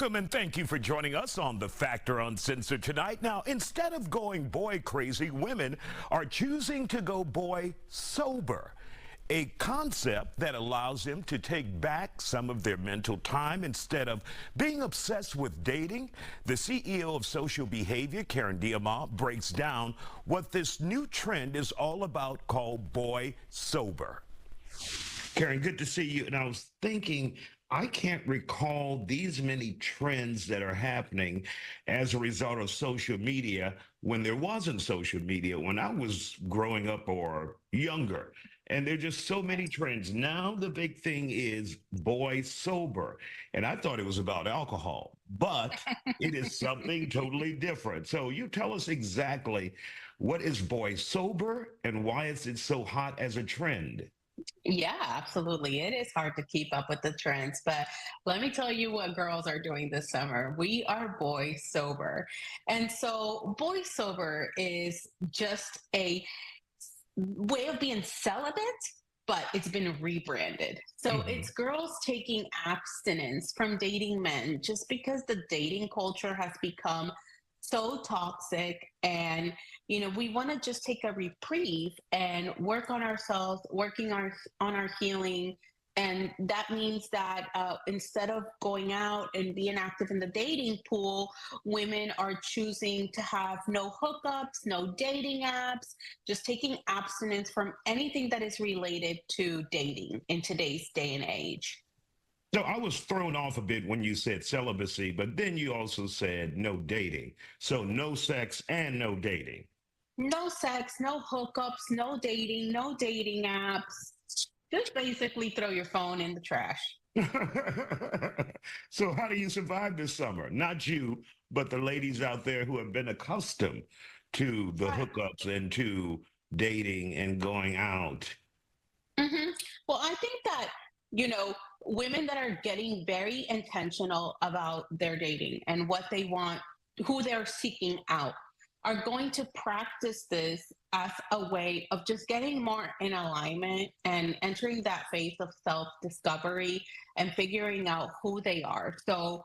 Welcome and thank you for joining us on The Factor Uncensored tonight. Now, instead of going boy crazy, women are choosing to go boy sober. A concept that allows them to take back some of their mental time instead of being obsessed with dating. The CEO of Social Behavior, Amat, breaks down what this new trend is all about called boy sober. Karen, good to see you. And I was thinking, I can't recall these many trends that are happening as a result of social media when there wasn't social media, when I was growing up or younger. And there are just so many trends. Now the big thing is boy sober. And I thought it was about alcohol, but it is something totally different. So you tell us exactly what is boy sober and why is it so hot as a trend? Yeah, absolutely. It is hard to keep up with the trends, but let me tell you what girls are doing this summer. We are boy sober. And so, boy sober is just a way of being celibate, but it's been rebranded. So, Mhm. it's girls taking abstinence from dating men just because the dating culture has become so toxic, and we want to just take a reprieve and work on ourselves, working on our healing. And that means that instead of going out and being active in the dating pool, women are choosing to have no hookups, no dating apps, just taking abstinence from anything that is related to dating in today's day and age. So I was thrown off a bit when you said celibacy, but then you also said no dating. So no sex and no dating. No sex, no hookups, no dating, no dating apps. Just basically throw your phone in the trash. So how do you survive this summer? Not you, but the ladies out there who have been accustomed to the Right. hookups and to dating and going out. hmm Well, I think that, you know, women that are getting very intentional about their dating and what they want, who they're seeking out, are going to practice this as a way of just getting more in alignment and entering that phase of self discovery and figuring out who they are. So,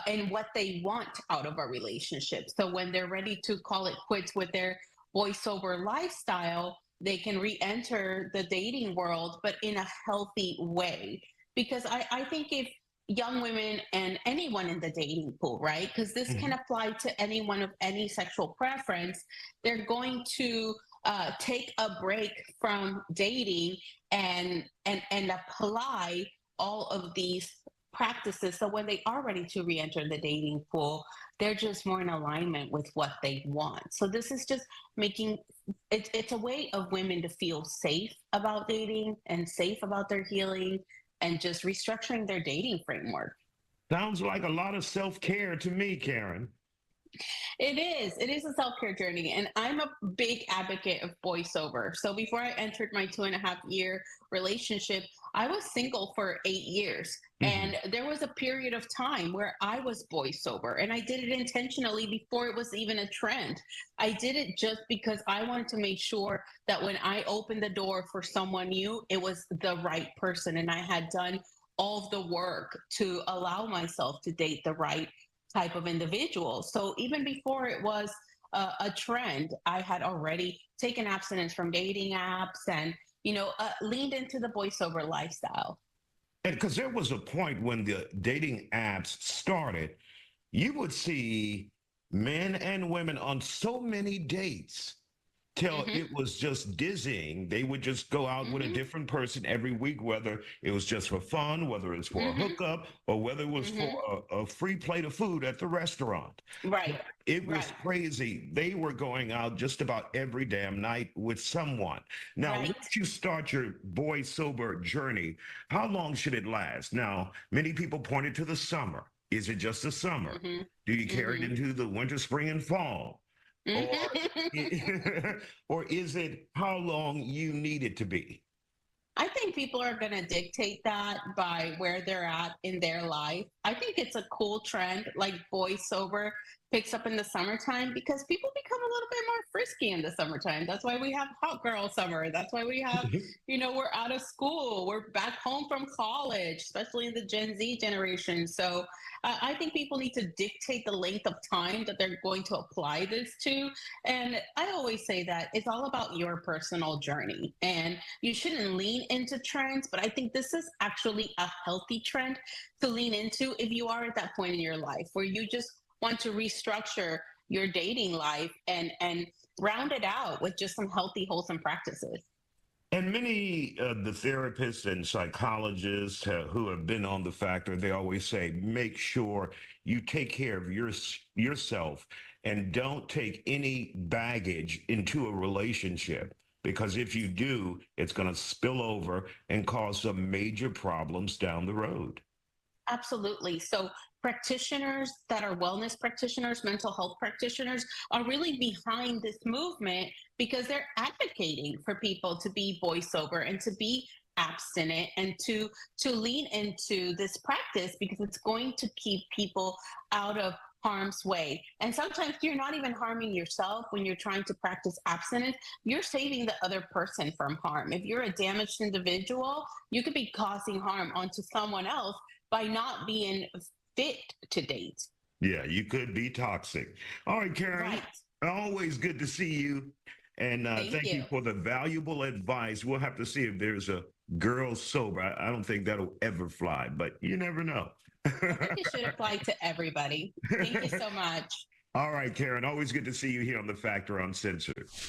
and what they want out of a relationship. So, when they're ready to call it quits with their boy sober lifestyle, they can re-enter the dating world, but in a healthy way. Because I think if young women and anyone in the dating pool, right? Because this can Mhm. apply to anyone of any sexual preference, they're going to take a break from dating and apply all of these practices. So when they are ready to re-enter the dating pool, they're just more in alignment with what they want. So this is just making it's a way of women to feel safe about dating and safe about their healing and just restructuring their dating framework. Sounds like a lot of self-care to me, Karen. It is. It is a self care journey. And I'm a big advocate of boy sober. So before I entered my 2.5 year relationship, I was single for 8 years. Mhm. And there was a period of time where I was boy sober. And I did it intentionally before it was even a trend. I did it just because I wanted to make sure that when I opened the door for someone new, it was the right person. And I had done all of the work to allow myself to date the right type of individual. So even before it was a trend, I had already taken abstinence from dating apps and, leaned into the boy sober lifestyle. And because there was a point when the dating apps started, you would see men and women on so many dates till hmm it was just dizzying. They would just go out with a hmm different person every week, whether it was just for fun, whether it's for a hmm hookup, or whether it was for hmm a free plate of food at the restaurant. Right. It was Right. crazy. They were going out just about every damn night with someone. Now, Right. once you start your boy sober journey, how long should it last? Now, many people pointed to the summer. Is it just the summer? hmm Do you carry it hmm into the winter, spring, and fall? Or, hmm or is it how long you need it to be? I think people are going to dictate that by where they're at in their life. I think it's a cool trend, like boy sober, picks up in the summertime because people become a little bit more frisky in the summertime. That's why we have hot girl summer. That's why we have, we're out of school, we're back home from college, especially in the Gen Z generation. So I think people need to dictate the length of time that they're going to apply this to. And I always say that it's all about your personal journey, and you shouldn't lean into trends. But I think this is actually a healthy trend to lean into if you are at that point in your life where you just want to restructure your dating life and round it out with just some healthy, wholesome practices. And many of the therapists and psychologists who have been on the factor, they always say, make sure you take care of yourself and don't take any baggage into a relationship. Because if you do, it's going to spill over and cause some major problems down the road. Absolutely. So practitioners that are wellness practitioners, mental health practitioners are really behind this movement because they're advocating for people to be boy sober and to be abstinent and to lean into this practice because it's going to keep people out of harm's way. And sometimes you're not even harming yourself when you're trying to practice abstinence. You're saving the other person from harm. If you're a damaged individual, you could be causing harm onto someone else by not being fit to date. Yeah, you could be toxic. All right, Karen, Right. always good to see you. And Thank thank you you. for the valuable advice. We'll have to see if there's a girl sober. I don't think that'll ever fly, but you never know. I think it should apply to everybody. Thank you so much. All right, Karen, always good to see you here on The Factor Uncensored.